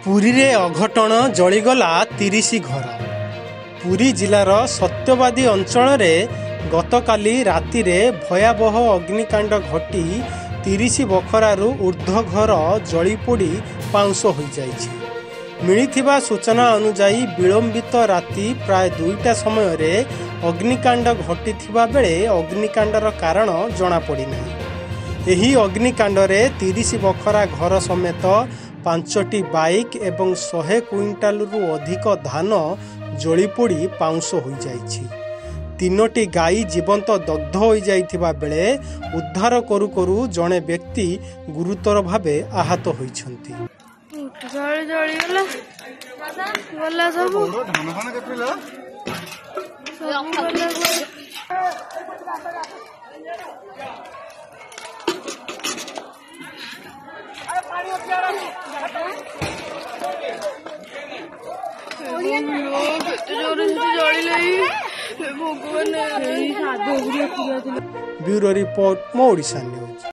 पुरी रे अघटन जलिगला 30 घर। पुरी जिलार सत्यवादी अंचल रे गतकाली राति रे भयावह अग्निकांड घटी 30 बखरारू ऊर्ध्व घर जलिपोड़ी पाउंस हो जाइछि। मिलिथिबा सूचना अनुसार विलंबित राति प्राय 2टा समय रे अग्निकांड घटिथिबा बेले अग्निकांडर कारण जଣା पड़ी नाही। एही अग्निकांड रे 30 बखरा घर समेत 5टी बाइक एवं 100 क्विंटाल रु अधिक धान जलिपोड़ी पाउंस हो जाइछि। 3टी गाई जीवंत दग्ध हो जाइथिबा बेले उद्धार करू करू जणे व्यक्ति गुरुतर भावे आहत होइछन्ति। ब्यूरो रिपोर्ट, मो ओडिशा न्यूज।